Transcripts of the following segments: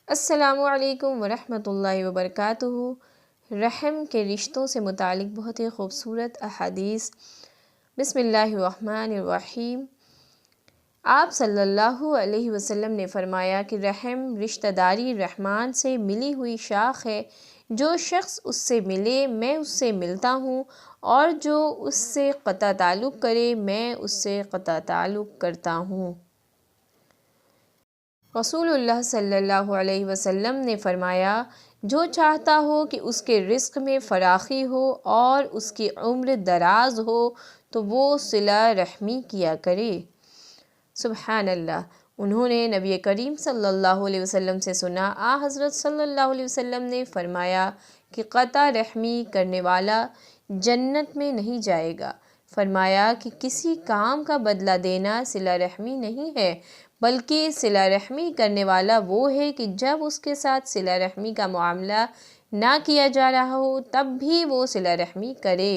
السلام علیکم ورحمۃ اللہ وبرکاتہ۔ رحم کے رشتوں سے متعلق بہت ہی خوبصورت احادیث۔ بسم اللہ الرحمن الرحیم۔ آپ صلی اللہ علیہ وسلم نے فرمایا کہ رحم رشتہ داری رحمان سے ملی ہوئی شاخ ہے۔ جو شخص اس سے ملے میں اس سے ملتا ہوں، اور جو اس سے قطع تعلق کرے میں اس سے قطع تعلق کرتا ہوں۔ رسول اللہ صلی اللہ علیہ وسلم نے فرمایا، جو چاہتا ہو کہ اس کے رزق میں فراخی ہو اور اس کی عمر دراز ہو تو وہ صلہ رحمی کیا کرے۔ سبحان اللہ۔ انہوں نے نبی کریم صلی اللہ علیہ وسلم سے سنا، حضرت صلی اللہ علیہ وسلم نے فرمایا کہ قطع رحمی کرنے والا جنت میں نہیں جائے گا۔ فرمایا کہ کسی کام کا بدلہ دینا صلہ رحمی نہیں ہے، بلکہ صلہ رحمی کرنے والا وہ ہے کہ جب اس کے ساتھ صلہ رحمی کا معاملہ نہ کیا جا رہا ہو تب بھی وہ صلہ رحمی کرے۔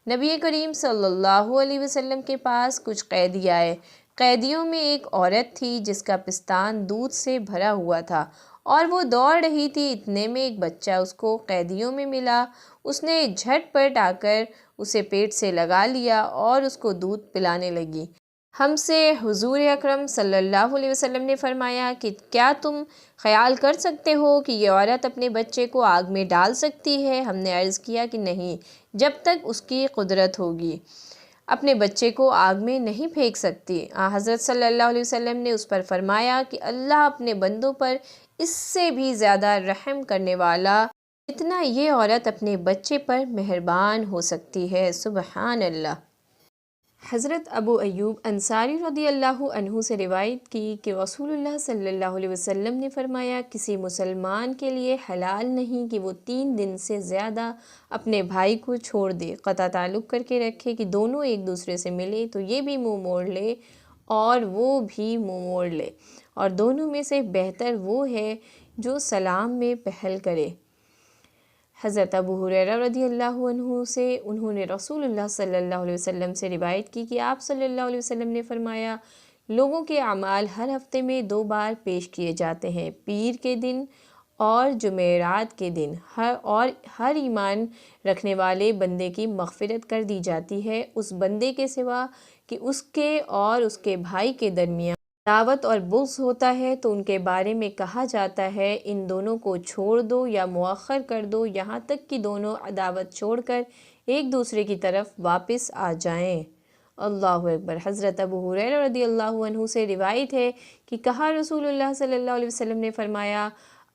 نبی کریم صلی اللہ علیہ وسلم کے پاس کچھ قیدی آئے۔ قیدیوں میں ایک عورت تھی جس کا پستان دودھ سے بھرا ہوا تھا اور وہ دوڑ رہی تھی۔ اتنے میں ایک بچہ اس کو قیدیوں میں ملا۔ اس نے جھٹ پٹ آ کر اسے پیٹ سے لگا لیا اور اس کو دودھ پلانے لگی۔ ہم سے حضور اکرم صلی اللہ علیہ وسلم نے فرمایا کہ کیا تم خیال کر سکتے ہو کہ یہ عورت اپنے بچے کو آگ میں ڈال سکتی ہے؟ ہم نے عرض کیا کہ نہیں، جب تک اس کی قدرت ہوگی اپنے بچے کو آگ میں نہیں پھینک سکتی۔ حضرت صلی اللہ علیہ وسلم نے اس پر فرمایا کہ اللہ اپنے بندوں پر اس سے بھی زیادہ رحم کرنے والا جتنا یہ عورت اپنے بچے پر مہربان ہو سکتی ہے۔ سبحان اللہ۔ حضرت ابو ایوب انصاری رضی اللہ عنہ سے روایت کی کہ رسول اللہ صلی اللہ علیہ وسلم نے فرمایا، کسی مسلمان کے لیے حلال نہیں کہ وہ 3 دن سے زیادہ اپنے بھائی کو چھوڑ دے، قطع تعلق کر کے رکھے کہ دونوں ایک دوسرے سے ملے تو یہ بھی منہ موڑ لے اور وہ بھی منہ موڑ لے، اور دونوں میں سے بہتر وہ ہے جو سلام میں پہل کرے۔ حضرت ابو ہریرہ رضی اللہ عنہ سے انہوں نے رسول اللہ صلی اللہ علیہ وسلم سے روایت کی کہ آپ صلی اللہ علیہ وسلم نے فرمایا، لوگوں کے اعمال ہر ہفتے میں 2 بار پیش کیے جاتے ہیں، پیر کے دن اور جمعرات کے دن، اور ہر ایمان رکھنے والے بندے کی مغفرت کر دی جاتی ہے اس بندے کے سوا کہ اس کے اور اس کے بھائی کے درمیان عداوت اور بغض ہوتا ہے، تو ان کے بارے میں کہا جاتا ہے ان دونوں کو چھوڑ دو یا مؤخر کر دو یہاں تک کہ دونوں عداوت چھوڑ کر ایک دوسرے کی طرف واپس آ جائیں۔ اللہ اکبر۔ حضرت ابو ہریرہ رضی اللہ عنہ سے روایت ہے کہ کہا، رسول اللہ صلی اللہ علیہ وسلم نے فرمایا،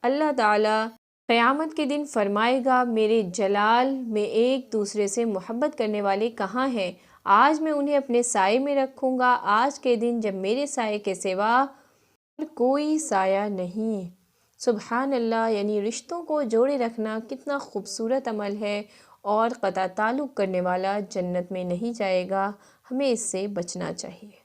اللہ تعالیٰ قیامت کے دن فرمائے گا، میرے جلال میں ایک دوسرے سے محبت کرنے والے کہاں ہیں؟ آج میں انہیں اپنے سائے میں رکھوں گا، آج کے دن جب میرے سائے کے سوا کوئی سایہ نہیں۔ سبحان اللہ۔ یعنی رشتوں کو جوڑے رکھنا کتنا خوبصورت عمل ہے، اور قطع تعلق کرنے والا جنت میں نہیں جائے گا۔ ہمیں اس سے بچنا چاہیے۔